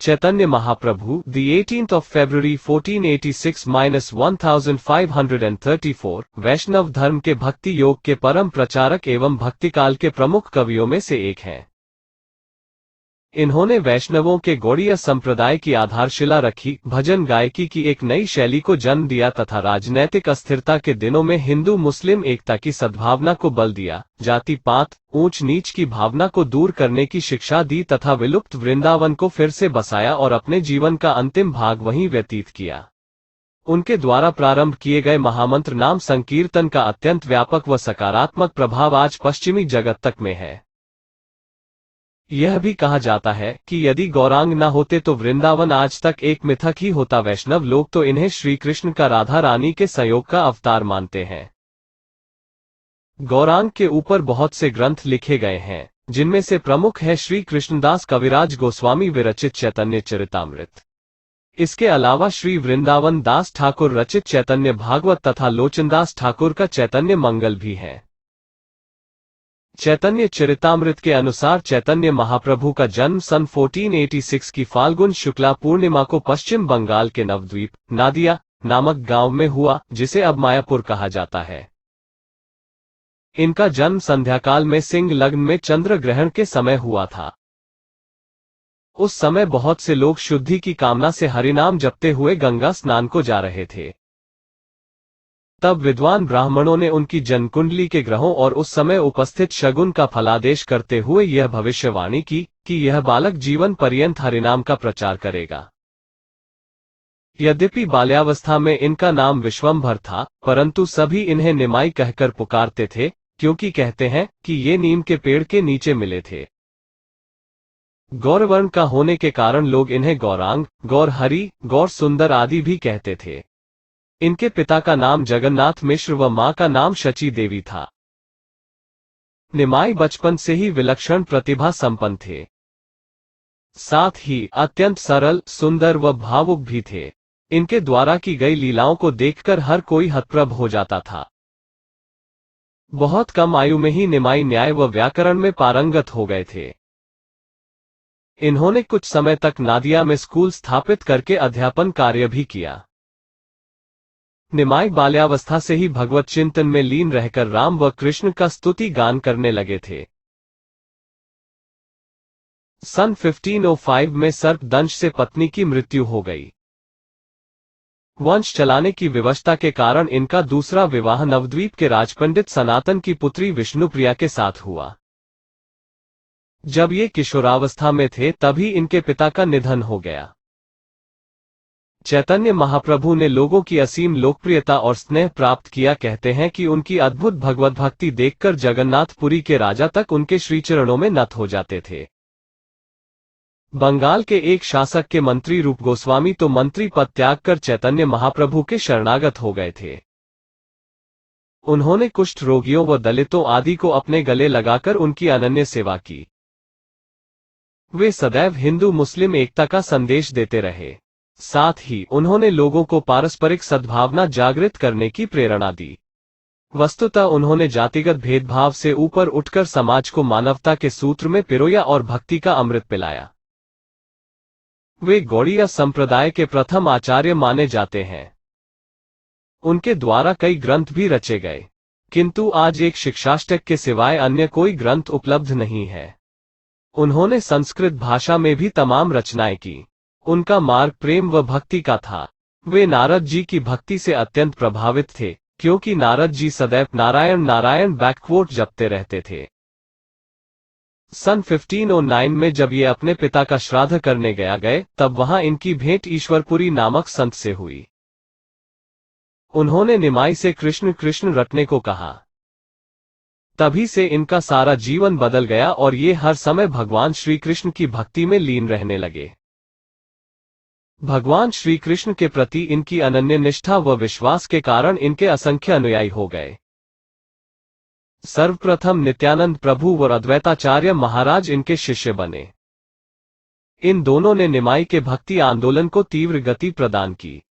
Chaitanya Mahaprabhu, the 18th of February 1486-1534, वैष्णव धर्म के भक्ति योग के परम प्रचारक एवं भक्तिकाल के प्रमुख कवियों में से एक हैं। इन्होंने वैष्णवों के गौड़ीय संप्रदाय की आधारशिला रखी, भजन गायकी की एक नई शैली को जन्म दिया तथा राजनैतिक अस्थिरता के दिनों में हिंदू मुस्लिम एकता की सद्भावना को बल दिया, जाति पात ऊंच नीच की भावना को दूर करने की शिक्षा दी तथा विलुप्त वृंदावन को फिर से बसाया और अपने जीवन का अंतिम भाग वहीं व्यतीत किया। उनके द्वारा प्रारंभ किए गए महामंत्र नाम संकीर्तन का अत्यंत व्यापक व सकारात्मक प्रभाव आज पश्चिमी जगत तक में है। यह भी कहा जाता है कि यदि गौरांग न होते तो वृंदावन आज तक एक मिथक ही होता। वैष्णव लोग तो इन्हें श्री कृष्ण का राधा रानी के संयोग का अवतार मानते हैं। गौरांग के ऊपर बहुत से ग्रंथ लिखे गए हैं, जिनमें से प्रमुख है श्री कृष्णदास कविराज गोस्वामी विरचित चैतन्य चरितामृत। इसके अलावा श्री वृंदावन दास ठाकुर रचित चैतन्य भागवत तथा लोचनदास ठाकुर का चैतन्य मंगल भी है। चैतन्य चरितामृत के अनुसार चैतन्य महाप्रभु का जन्म सन 1486 की फाल्गुन शुक्ला पूर्णिमा को पश्चिम बंगाल के नवद्वीप नादिया नामक गांव में हुआ, जिसे अब मायापुर कहा जाता है। इनका जन्म संध्याकाल में सिंह लग्न में चंद्र ग्रहण के समय हुआ था। उस समय बहुत से लोग शुद्धि की कामना से हरिनाम जपते हुए गंगा स्नान को जा रहे थे। तब विद्वान ब्राह्मणों ने उनकी जन्मकुंडली के ग्रहों और उस समय उपस्थित शगुन का फलादेश करते हुए यह भविष्यवाणी की कि यह बालक जीवन पर्यंत हरिनाम का प्रचार करेगा। यद्यपि बाल्यावस्था में इनका नाम विश्वंभर था, परंतु सभी इन्हें निमाई कहकर पुकारते थे, क्योंकि कहते हैं कि ये नीम के पेड़ के नीचे मिले थे। गौरवर्ण का होने के कारण लोग इन्हें गौरांग, गौर हरि, गौर सुंदर आदि भी कहते थे। इनके पिता का नाम जगन्नाथ मिश्र व मां का नाम शची देवी था। निमाई बचपन से ही विलक्षण प्रतिभा संपन्न थे। साथ ही अत्यंत सरल, सुंदर व भावुक भी थे। इनके द्वारा की गई लीलाओं को देखकर हर कोई हतप्रभ हो जाता था। बहुत कम आयु में ही निमाई न्याय व व्याकरण में पारंगत हो गए थे। इन्होंने कुछ समय तक नादिया में स्कूल स्थापित करके अध्यापन कार्य भी किया। निमाई बाल्यावस्था से ही भगवत चिंतन में लीन रहकर राम व कृष्ण का स्तुति गान करने लगे थे। सन 1505 में सर्पदंश से पत्नी की मृत्यु हो गई। वंश चलाने की विवशता के कारण इनका दूसरा विवाह नवद्वीप के राजपंडित सनातन की पुत्री विष्णुप्रिया के साथ हुआ। जब ये किशोरावस्था में थे तभी इनके पिता का निधन हो गया। चैतन्य महाप्रभु ने लोगों की असीम लोकप्रियता और स्नेह प्राप्त किया। कहते हैं कि उनकी अद्भुत भगवत भक्ति देखकर जगन्नाथपुरी के राजा तक उनके श्रीचरणों में नत हो जाते थे। बंगाल के एक शासक के मंत्री रूप गोस्वामी तो मंत्री पद त्याग कर चैतन्य महाप्रभु के शरणागत हो गए थे। उन्होंने कुष्ठ रोगियों व दलितों आदि को अपने गले लगाकर उनकी अनन्य सेवा की। वे सदैव हिंदू मुस्लिम एकता का संदेश देते रहे। साथ ही उन्होंने लोगों को पारस्परिक सद्भावना जागृत करने की प्रेरणा दी। वस्तुतः उन्होंने जातिगत भेदभाव से ऊपर उठकर समाज को मानवता के सूत्र में पिरोया और भक्ति का अमृत पिलाया। वे गौड़ीय संप्रदाय के प्रथम आचार्य माने जाते हैं। उनके द्वारा कई ग्रंथ भी रचे गए, किंतु आज एक शिक्षाष्टक के सिवाय अन्य कोई ग्रंथ उपलब्ध नहीं है। उन्होंने संस्कृत भाषा में भी तमाम रचनाएं की। उनका मार्ग प्रेम व भक्ति का था। वे नारद जी की भक्ति से अत्यंत प्रभावित थे, क्योंकि नारद जी सदैव नारायण नारायण बैकवोट जपते रहते थे। सन 1509 में जब ये अपने पिता का श्राद्ध करने गए तब वहां इनकी भेंट ईश्वरपुरी नामक संत से हुई। उन्होंने निमाई से कृष्ण कृष्ण रटने को कहा। तभी से इनका सारा जीवन बदल गया और ये हर समय भगवान श्री कृष्ण की भक्ति में लीन रहने लगे। भगवान श्री कृष्ण के प्रति इनकी अनन्य निष्ठा व विश्वास के कारण इनके असंख्य अनुयायी हो गए। सर्वप्रथम नित्यानंद प्रभु व अद्वैताचार्य महाराज इनके शिष्य बने। इन दोनों ने निमाई के भक्ति आंदोलन को तीव्र गति प्रदान की।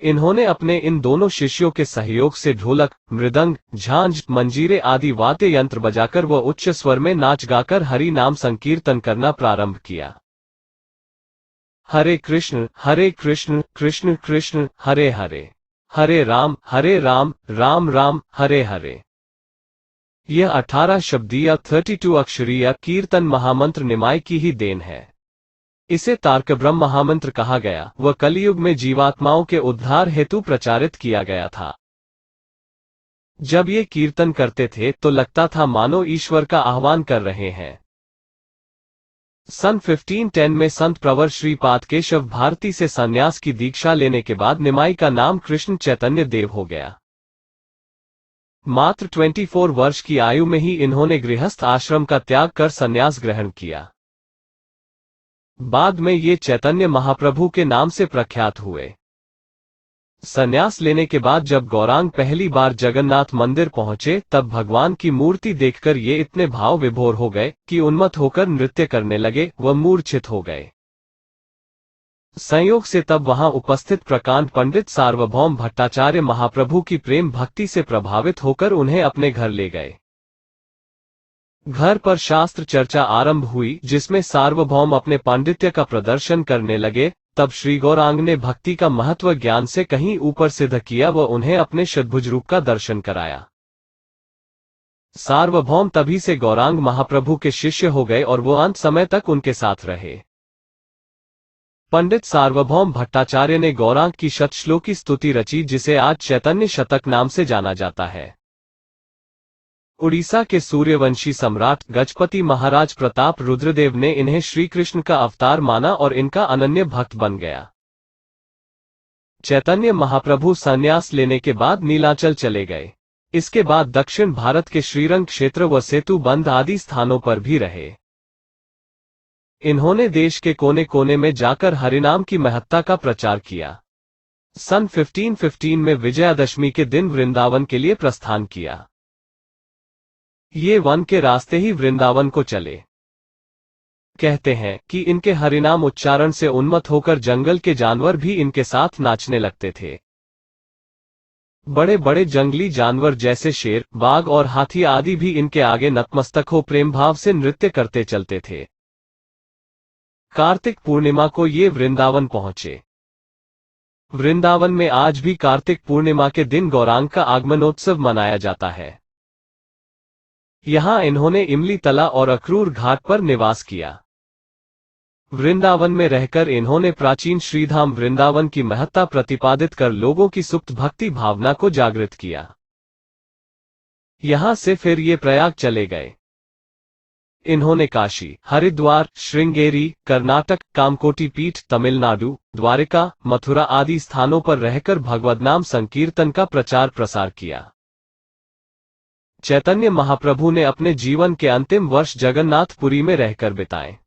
इन्होंने अपने इन दोनों शिष्यों के सहयोग से ढोलक, मृदंग, झांझ, मंजीरे आदि वाद्य यंत्र बजाकर व उच्च स्वर में नाच गाकर हरि नाम संकीर्तन करना प्रारंभ किया। हरे कृष्ण कृष्ण कृष्ण हरे हरे, हरे राम राम राम हरे हरे। यह 18 शब्दीय 32 अक्षरीय कीर्तन महामंत्र निमाई की ही देन है। इसे तारक ब्रह्म महामंत्र कहा गया। वह कलियुग में जीवात्माओं के उद्धार हेतु प्रचारित किया गया था। जब ये कीर्तन करते थे तो लगता था मानो ईश्वर का आह्वान कर रहे हैं। सन 1510 में संत प्रवर श्रीपाद केशव भारती से संन्यास की दीक्षा लेने के बाद निमाई का नाम कृष्ण चैतन्य देव हो गया। मात्र 24 वर्ष की आयु में ही इन्होंने गृहस्थ आश्रम का त्याग कर संन्यास ग्रहण किया। बाद में ये चैतन्य महाप्रभु के नाम से प्रख्यात हुए। संन्यास लेने के बाद जब गौरांग पहली बार जगन्नाथ मंदिर पहुंचे तब भगवान की मूर्ति देखकर ये इतने भाव विभोर हो गए कि उन्मत्त होकर नृत्य करने लगे व मूर्छित हो गए। संयोग से तब वहां उपस्थित प्रकांड पंडित सार्वभौम भट्टाचार्य महाप्रभु की प्रेम भक्ति से प्रभावित होकर उन्हें अपने घर ले गए। घर पर शास्त्र चर्चा आरंभ हुई जिसमें सार्वभौम अपने पांडित्य का प्रदर्शन करने लगे। तब श्री गौरांग ने भक्ति का महत्व ज्ञान से कहीं ऊपर सिद्ध किया व उन्हें अपने षड्भुज रूप का दर्शन कराया। सार्वभौम तभी से गौरांग महाप्रभु के शिष्य हो गए और वो अंत समय तक उनके साथ रहे। पंडित सार्वभौम भट्टाचार्य ने गौरांग की शतश्लोकी स्तुति रची जिसे आज चैतन्य शतक नाम से जाना जाता है। उड़ीसा के सूर्यवंशी सम्राट गजपति महाराज प्रताप रुद्रदेव ने इन्हें श्री कृष्ण का अवतार माना और इनका अनन्य भक्त बन गया। चैतन्य महाप्रभु संन्यास लेने के बाद नीलांचल चले गए। इसके बाद दक्षिण भारत के श्रीरंग क्षेत्र व सेतु बंध आदि स्थानों पर भी रहे। इन्होंने देश के कोने कोने में जाकर हरिनाम की महत्ता का प्रचार किया। सन 1515 में विजयादशमी के दिन वृंदावन के लिए प्रस्थान किया। ये वन के रास्ते ही वृंदावन को चले। कहते हैं कि इनके हरिनाम उच्चारण से उन्मत्त होकर जंगल के जानवर भी इनके साथ नाचने लगते थे। बड़े बड़े जंगली जानवर जैसे शेर, बाघ और हाथी आदि भी इनके आगे नतमस्तक हो प्रेम भाव से नृत्य करते चलते थे। कार्तिक पूर्णिमा को ये वृंदावन पहुंचे। वृंदावन में आज भी कार्तिक पूर्णिमा के दिन गौरांग का आगमनोत्सव मनाया जाता है। यहां इन्होंने इमली तला और अक्रूर घाट पर निवास किया। वृंदावन में रहकर इन्होंने प्राचीन श्रीधाम वृंदावन की महत्ता प्रतिपादित कर लोगों की सुप्त भक्ति भावना को जागृत किया। यहां से फिर ये प्रयाग चले गए। इन्होंने काशी, हरिद्वार, श्रृंगेरी, कर्नाटक, कामकोटी पीठ, तमिलनाडु, द्वारिका, मथुरा आदि स्थानों पर रहकर भगवद्नाम संकीर्तन का प्रचार प्रसार किया। चैतन्य महाप्रभु ने अपने जीवन के अंतिम वर्ष जगन्नाथपुरी में रहकर बिताए।